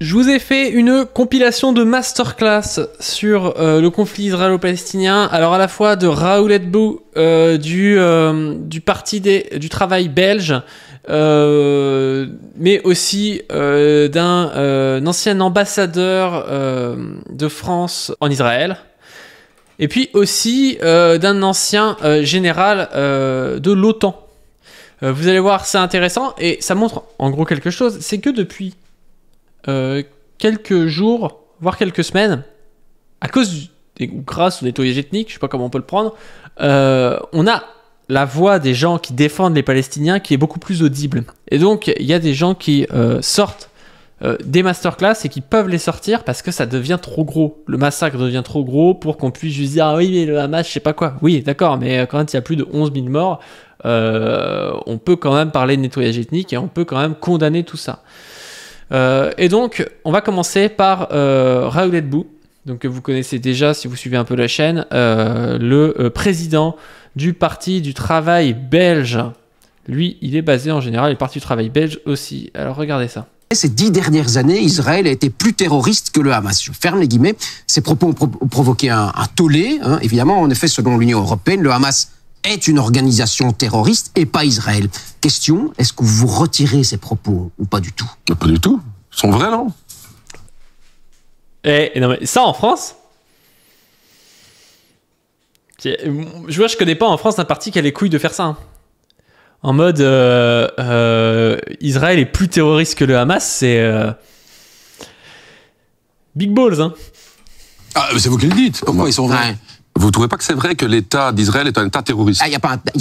Je vous ai fait une compilation de masterclass sur le conflit israélo-palestinien. Alors à la fois de Raoul Edbou du parti du travail belge, mais aussi d'un ancien ambassadeur de France en Israël. Et puis aussi d'un ancien général de l'OTAN. Vous allez voir, c'est intéressant et ça montre en gros quelque chose. C'est que depuis quelques jours, voire quelques semaines, à cause ou grâce au nettoyage ethnique, je sais pas comment on peut le prendre, on a la voix des gens qui défendent les Palestiniens qui est beaucoup plus audible. Et donc, il y a des gens qui sortent des masterclass et qui peuvent les sortir parce que ça devient trop gros. Le massacre devient trop gros pour qu'on puisse juste dire « Ah oui, mais le Hamas, je sais pas quoi. » Oui, d'accord, mais quand il y a plus de 11 000 morts, on peut quand même parler de nettoyage ethnique et on peut quand même condamner tout ça. Et donc, on va commencer par Raoul Edbou, donc que vous connaissez déjà si vous suivez un peu la chaîne, le président du Parti du Travail belge. Lui, il est basé en général, et le Parti du Travail belge aussi. Alors, regardez ça. Ces 10 dernières années, Israël a été plus terroriste que le Hamas. Je ferme les guillemets. Ces propos ont provoqué un tollé. Évidemment, en effet, selon l'Union européenne, le Hamas est une organisation terroriste et pas Israël. Question, est-ce que vous retirez ces propos ou pas du tout? Pas du tout. Ils sont vrais, non? Non, mais ça, en France, je connais pas en France un parti qui a les couilles de faire ça. Hein. En mode Israël est plus terroriste que le Hamas, c'est big balls. Hein. Ah, c'est vous qui le dites. Pourquoi ils sont vrais? Ouais. Vous ne trouvez pas que c'est vrai que l'État d'Israël est un État terroriste? Il n'y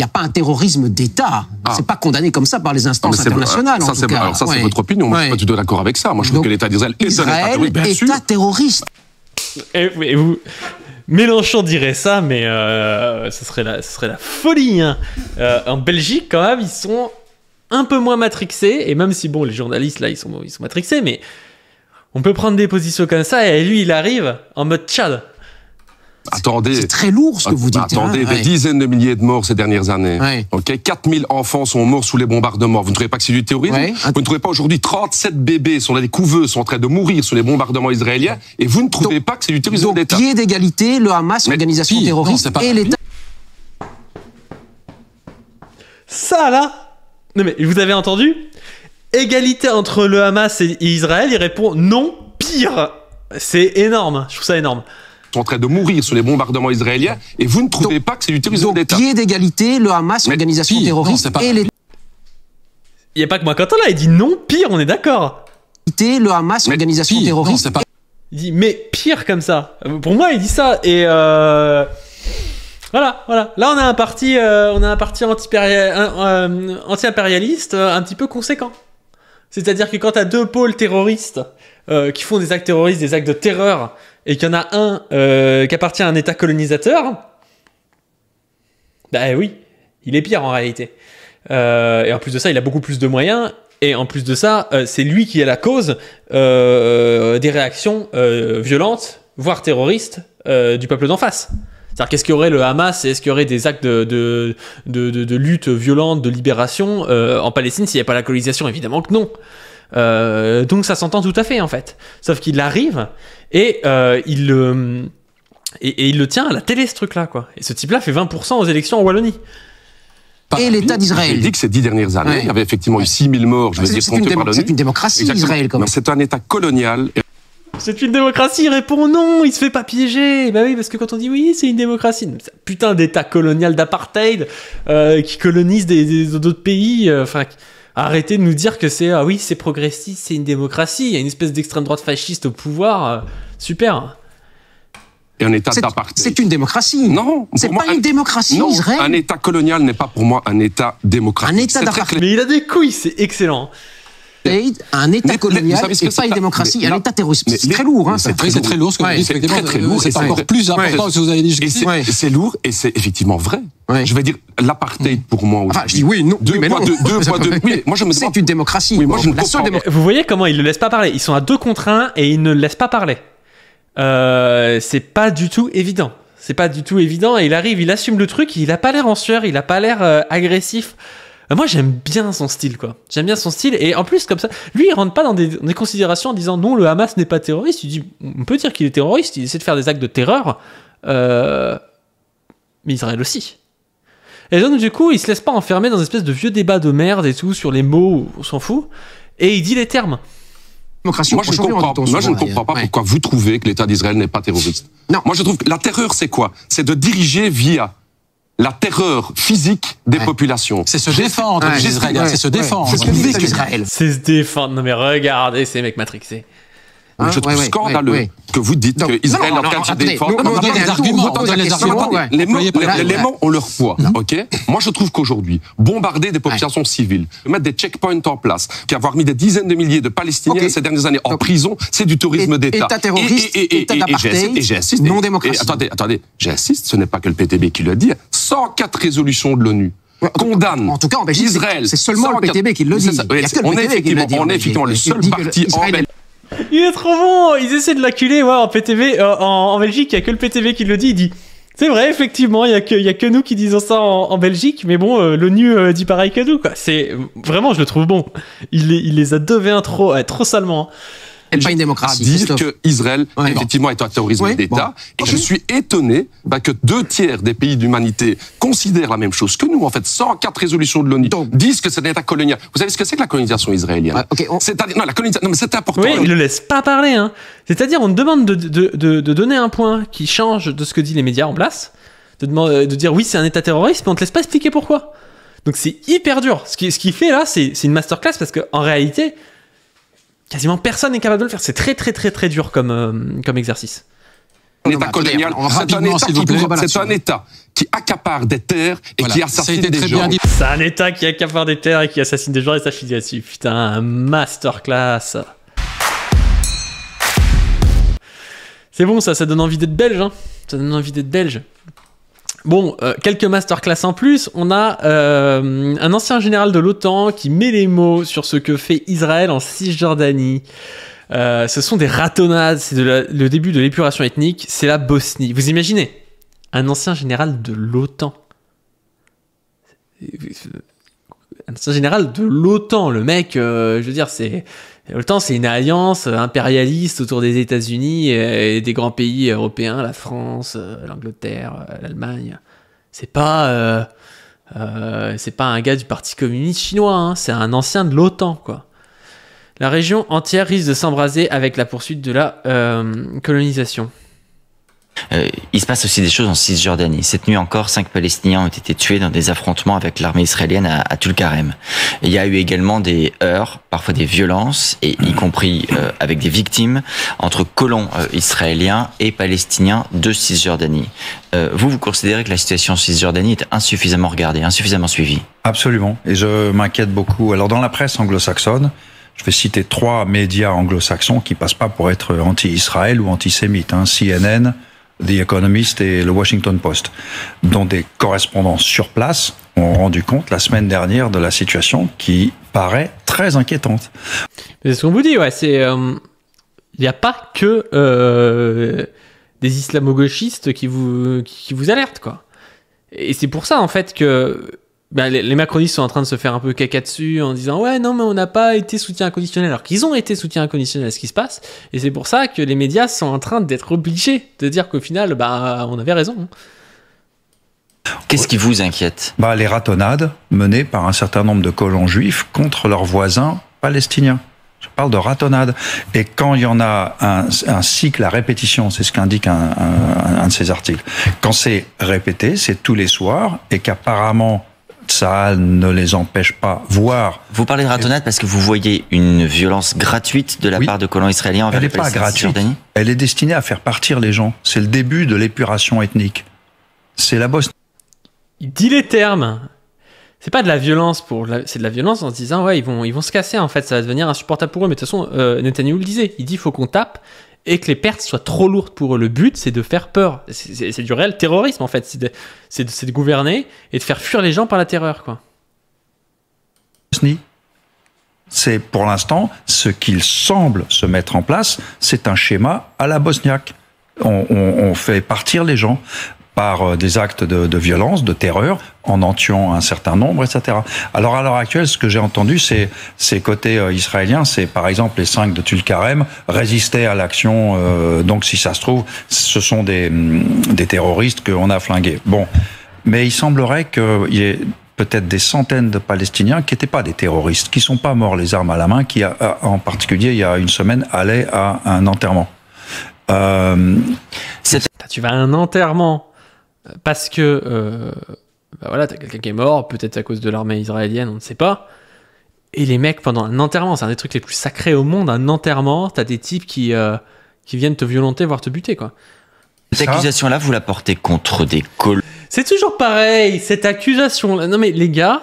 a pas un terrorisme d'État. C'est pas condamné comme ça par les instances internationales, en tout cas. Alors ça, c'est votre opinion. Moi, je ne suis pas du tout d'accord avec ça. Moi, je trouve que l'État d'Israël est un État terroriste, bien sûr. État terroriste. Et vous... Mélenchon dirait ça, mais ce serait la folie. Hein. En Belgique, quand même, ils sont un peu moins matrixés. Et même si, bon, les journalistes, là, ils sont matrixés, mais on peut prendre des positions comme ça. Et lui, il arrive en mode Tchad. Attendez. C'est très lourd ce que vous dites. Attendez, des dizaines de milliers de morts ces dernières années. Ouais. Okay, 4000 enfants sont morts sous les bombardements. Vous ne trouvez pas que c'est du terrorisme? Ouais. Vous ne trouvez pas aujourd'hui 37 bébés sont dans des couveuses, sont en train de mourir sous les bombardements israéliens, et vous ne trouvez pas que c'est du terrorisme d'État? Pied d'égalité, le Hamas, organisation terroriste, et l'État. Ça, là, non mais vous avez entendu? Égalité entre le Hamas et Israël, il répond non, pire. C'est énorme, je trouve ça énorme. Sont en train de mourir sous les bombardements israéliens, et vous ne trouvez pas que c'est du terrorisme d'État? Pied d'égalité, le Hamas, organisation terroriste, et l'État. Il n'y a pas que moi quand on l'a, il dit non, pire, on est d'accord. Le Hamas, organisation terroriste. Il dit mais pire comme ça. Pour moi, il dit ça. Et voilà. Là, on a un parti anti-impérialiste un petit peu conséquent. C'est-à-dire que quand tu as deux pôles terroristes qui font des actes terroristes, des actes de terreur, et qu'il y en a un qui appartient à un État colonisateur, bah oui, il est pire en réalité. Et en plus de ça, il a beaucoup plus de moyens. Et en plus de ça, c'est lui qui est la cause des réactions violentes, voire terroristes, du peuple d'en face. C'est-à-dire qu'est-ce qu'il y aurait le Hamas et est-ce qu'il y aurait des actes de lutte violente, de libération en Palestine s'il n'y avait pas la colonisation? Évidemment que non. Donc ça s'entend tout à fait en fait. Sauf qu'il arrive et il le tient à la télé ce truc-là, quoi. Et ce type-là fait 20% aux élections en Wallonie. Et l'État d'Israël. Il dit que ces 10 dernières années, il y avait effectivement eu 6000 morts, je veux dire, comptés par l'ONU. C'est une démocratie, Israël, quand même. C'est un État colonial. C'est une démocratie, il répond non, il se fait pas piéger. Bah oui, parce que quand on dit oui, c'est une démocratie, c'est un putain d'État colonial d'apartheid qui colonise d'autres pays. Enfin, arrêtez de nous dire que c'est oui, c'est progressiste, c'est une démocratie. Il y a une espèce d'extrême droite fasciste au pouvoir. Super. Et un État d'apartheid. C'est une démocratie. Non, c'est pas une démocratie, non, Israël. Un État colonial n'est pas pour moi un État démocratique. Un État d'apartheid. Mais il a des couilles, c'est excellent. Un État colonial, c'est pas une démocratie, un État terroriste. C'est très lourd, hein. C'est très lourd ce que vous dites, effectivement. Très lourd. C'est encore plus important que ce que vous avez dit jusqu'ici. C'est lourd et c'est effectivement vrai. Je vais dire l'apartheid pour moi aussi. Enfin, je dis oui, non. C'est une démocratie. Oui, moi je ne comprends pas. Vous voyez comment ils ne le laissent pas parler. Ils sont à 2 contre 1 et ils ne le laissent pas parler. C'est pas du tout évident. C'est pas du tout évident. Et il arrive, il assume le truc. Il a pas l'air en sueur, il a pas l'air agressif. Moi, j'aime bien son style, quoi. J'aime bien son style. Et en plus, comme ça, lui, il rentre pas dans des considérations en disant non, le Hamas n'est pas terroriste. Il dit, on peut dire qu'il est terroriste, il essaie de faire des actes de terreur. Mais Israël aussi. Et donc, du coup, il se laisse pas enfermer dans une espèce de vieux débat de merde et tout, sur les mots, on s'en fout. Et il dit les termes. Moi, je ne comprends pas pourquoi vous trouvez que l'État d'Israël n'est pas terroriste. Non. Moi, je trouve que la terreur, c'est quoi? C'est de diriger via la terreur physique des populations. C'est se défendre, les Israéliens. C'est se défendre. C'est ce que dit Israël. C'est se défendre. Non mais regardez ces mecs matrixés. Je trouve scandaleux que vous dites que Israël est en train de se défendre. Les mots ont leur poids, ok? Moi, je trouve qu'aujourd'hui, bombarder des populations civiles, mettre des checkpoints en place, qu'avoir mis des dizaines de milliers de Palestiniens ces dernières années en prison, c'est du tourisme d'État. État terroriste, État d'apartheid, j'insiste, non démocratie. Attendez, j'insiste, ce n'est pas que le PTB qui le dit. 104 résolutions de l'ONU condamnent en Belgique, Israël. C'est seulement le PTB qui le dit. On est effectivement le seul parti en Belgique. Il est trop bon. Ils essaient de l'acculer. Ouais, en PTV, en Belgique, il y a que le PTV qui le dit. Il dit, c'est vrai, effectivement, il y a que nous qui disons ça en Belgique, mais bon, l'ONU dit pareil que nous, quoi. C'est vraiment, je le trouve bon. Il les a devins trop salement. Et pas une démocratie. Dire que Israël, effectivement, est un terrorisme d'État. Et je suis étonné que 2/3 des pays d'humanité considèrent la même chose que nous. En fait, 104 résolutions de l'ONU disent que c'est un État colonial. Vous savez ce que c'est que la colonisation israélienne? C'est-à-dire, non, la colonisation, non, mais c'est important. Oui, il le laisse pas parler, hein. C'est-à-dire, on te demande de donner un point qui change de ce que disent les médias en place, de dire oui, c'est un État terroriste, mais on te laisse pas expliquer pourquoi. Donc c'est hyper dur. Ce qu'il fait là, c'est une masterclass parce qu'en réalité, quasiment personne n'est capable de le faire. C'est très très très très dur comme exercice. Un État colonial, c'est un État qui accapare des terres et qui assassine des gens. C'est un État qui accapare des terres et qui assassine des gens, et ça, je suis là-dessus. Putain, un masterclass. C'est bon, ça donne envie d'être belge, hein. Ça donne envie d'être belge. Bon, quelques masterclass en plus. On a un ancien général de l'OTAN qui met les mots sur ce que fait Israël en Cisjordanie. Ce sont des ratonnades, c'est le début de l'épuration ethnique, c'est la Bosnie. Vous imaginez? Un ancien général de l'OTAN. Un ancien général de l'OTAN, le mec, je veux dire, l'OTAN, c'est une alliance impérialiste autour des États-Unis et des grands pays européens, la France, l'Angleterre, l'Allemagne. C'est pas un gars du Parti communiste chinois, hein, c'est un ancien de l'OTAN, quoi. La région entière risque de s'embraser avec la poursuite de la colonisation. Il se passe aussi des choses en Cisjordanie. Cette nuit encore, 5 Palestiniens ont été tués dans des affrontements avec l'armée israélienne à Tulkarem. Il y a eu également des heurts, parfois des violences, et y compris avec des victimes, entre colons israéliens et palestiniens de Cisjordanie. Vous considérez que la situation en Cisjordanie est insuffisamment regardée, insuffisamment suivie? Absolument, et je m'inquiète beaucoup. Alors dans la presse anglo-saxonne, je vais citer 3 médias anglo-saxons qui passent pas pour être anti-Israël ou antisémites, hein, CNN, The Economist et le Washington Post, dont des correspondants sur place ont rendu compte la semaine dernière de la situation qui paraît très inquiétante. C'est ce qu'on vous dit, ouais, il n'y a pas que des islamo-gauchistes qui vous alertent, quoi. Et c'est pour ça, en fait, que les macronistes sont en train de se faire un peu caca dessus en disant ouais non mais on n'a pas été soutien inconditionnel, alors qu'ils ont été soutien inconditionnel à ce qui se passe, et c'est pour ça que les médias sont en train d'être obligés de dire qu'au final on avait raison. Qu'est-ce qui vous inquiète? Les ratonnades menées par un certain nombre de colons juifs contre leurs voisins palestiniens. Je parle de ratonnade. Et quand il y en a un cycle à répétition, c'est ce qu'indique un de ces articles, quand c'est répété, c'est tous les soirs, et qu'apparemment ça ne les empêche pas, voire... Vous parlez de ratonnade parce que vous voyez une violence gratuite de la part de colons israéliens envers les Palestiniens en Cisjordanie? Elle est destinée à faire partir les gens. C'est le début de l'épuration ethnique. C'est la Bosnie. Il dit les termes. C'est pas de la violence c'est de la violence en se disant ouais ils vont se casser, en fait, ça va devenir insupportable pour eux. Mais de toute façon, Netanyahou le disait, il dit il faut qu'on tape et que les pertes soient trop lourdes pour eux. Le but, c'est de faire peur. C'est du réel terrorisme, en fait. C'est de gouverner et de faire fuir les gens par la terreur, quoi. C'est pour l'instant ce qu'il semble se mettre en place. C'est un schéma à la bosniaque. On fait partir les gens. par des actes de violence, de terreur, en tuant un certain nombre, etc. Alors à l'heure actuelle, ce que j'ai entendu, c'est côté israélien, c'est par exemple les 5 de Tulkarem résistaient à l'action, donc si ça se trouve, ce sont des terroristes qu'on a flingués. Bon, mais il semblerait qu'il y ait peut-être des centaines de Palestiniens qui n'étaient pas des terroristes, qui ne sont pas morts les armes à la main, qui en particulier il y a une semaine allaient à un enterrement. Tu vas à un enterrement parce que voilà, t'as quelqu'un qui est mort, peut-être à cause de l'armée israélienne, on ne sait pas. Et les mecs, pendant un enterrement, c'est un des trucs les plus sacrés au monde, un enterrement, t'as des types qui viennent te violenter, voire te buter, quoi. Cette accusation-là, vous la portez contre des colons. C'est toujours pareil, cette accusation. Non mais les gars,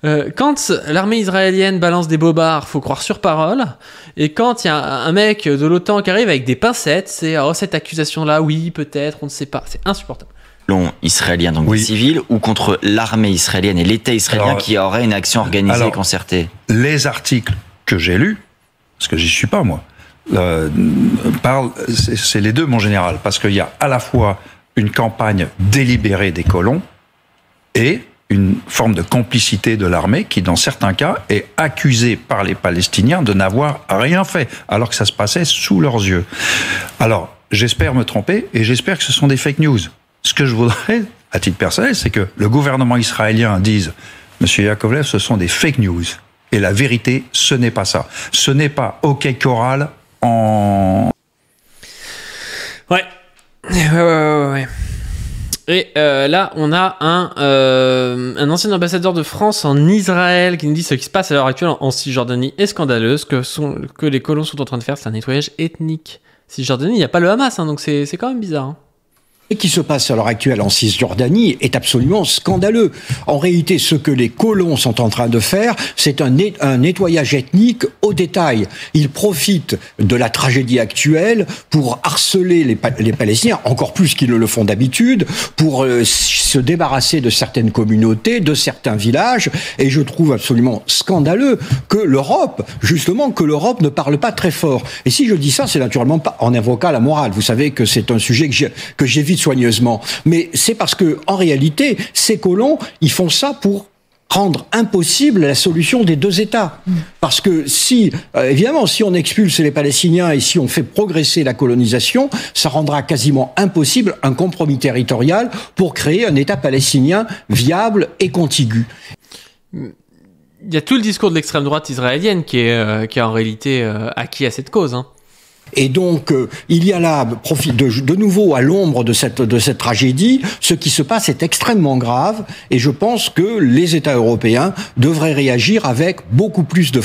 quand l'armée israélienne balance des bobards, faut croire sur parole. Et quand il y a un mec de l'OTAN qui arrive avec des pincettes, c'est « Oh, cette accusation-là, oui, peut-être, on ne sait pas. » C'est insupportable. Israélien, donc des civils, ou contre l'armée israélienne et l'État israélien qui aurait une action organisée et concertée? Les articles que j'ai lus, parce que j'y suis pas moi, c'est les deux mon général, parce qu'il y a à la fois une campagne délibérée des colons et une forme de complicité de l'armée qui, dans certains cas, est accusée par les Palestiniens de n'avoir rien fait, alors que ça se passait sous leurs yeux. Alors, j'espère me tromper et j'espère que ce sont des fake news. Ce que je voudrais, à titre personnel, c'est que le gouvernement israélien dise « Monsieur Yakovlev, ce sont des fake news ». Et la vérité, ce n'est pas ça. Ce n'est pas OK Corral en... Ouais. Et là, on a un ancien ambassadeur de France en Israël qui nous dit ce qui se passe à l'heure actuelle en Cisjordanie est scandaleux. Ce que les colons sont en train de faire, c'est un nettoyage ethnique. Cisjordanie, il n'y a pas le Hamas, hein, donc c'est quand même bizarre. Hein. Ce qui se passe à l'heure actuelle en Cisjordanie est absolument scandaleux. En réalité, ce que les colons sont en train de faire, c'est un nettoyage ethnique au détail. Ils profitent de la tragédie actuelle pour harceler les Palestiniens, encore plus qu'ils ne le font d'habitude, pour se débarrasser de certaines communautés, de certains villages. Et je trouve absolument scandaleux que l'Europe ne parle pas très fort. Et si je dis ça, c'est naturellement pas en invoquant la morale. Vous savez que c'est un sujet que j'évite soigneusement. Mais c'est parce que, en réalité, ces colons, ils font ça pour rendre impossible la solution des deux États. Parce que évidemment, si on expulse les Palestiniens et si on fait progresser la colonisation, ça rendra quasiment impossible un compromis territorial pour créer un État palestinien viable et contigu. Il y a tout le discours de l'extrême droite israélienne qui est en réalité acquis à cette cause, hein. Et donc, il y a là, de nouveau à l'ombre de cette tragédie, ce qui se passe est extrêmement grave, et je pense que les États européens devraient réagir avec beaucoup plus de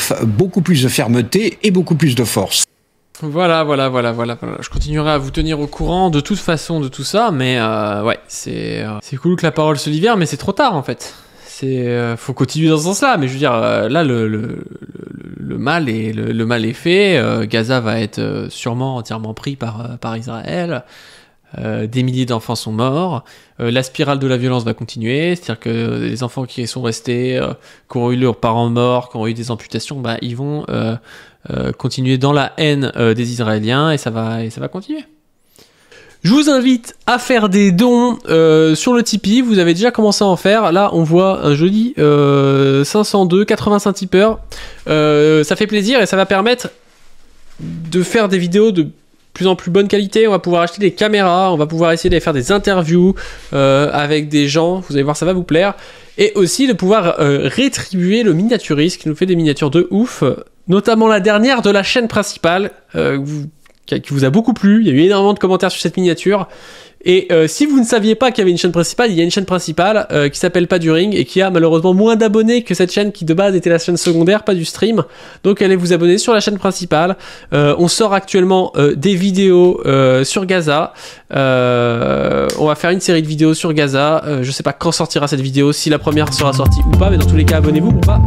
fermeté et beaucoup plus de force. Voilà. Je continuerai à vous tenir au courant de toute façon de tout ça, mais ouais, c'est cool que la parole se libère, mais c'est trop tard en fait. Faut continuer dans ce sens-là, mais je veux dire, là, le mal est fait. Gaza va être sûrement entièrement pris par Israël. Des milliers d'enfants sont morts. La spirale de la violence va continuer. C'est-à-dire que les enfants qui sont restés, qui ont eu leurs parents morts, qui ont eu des amputations, bah, ils vont continuer dans la haine des Israéliens et ça va continuer. Je vous invite à faire des dons sur le Tipeee. Vous avez déjà commencé à en faire. Là, on voit un joli 502, 85 tipeurs. Ça fait plaisir et ça va permettre de faire des vidéos de plus en plus bonne qualité. On va pouvoir acheter des caméras. On va pouvoir essayer d'aller faire des interviews avec des gens. Vous allez voir, ça va vous plaire. Et aussi de pouvoir rétribuer le miniaturiste qui nous fait des miniatures de ouf. Notamment la dernière de la chaîne principale. Qui vous a beaucoup plu, il y a eu énormément de commentaires sur cette miniature, et si vous ne saviez pas qu'il y avait une chaîne principale, il y a une chaîne principale qui s'appelle Pas du Ring, et qui a malheureusement moins d'abonnés que cette chaîne qui de base était la chaîne secondaire, pas du stream, donc allez vous abonner sur la chaîne principale. On sort actuellement des vidéos sur Gaza, on va faire une série de vidéos sur Gaza, je sais pas quand sortira cette vidéo, si la première sera sortie ou pas, mais dans tous les cas abonnez-vous pour pas...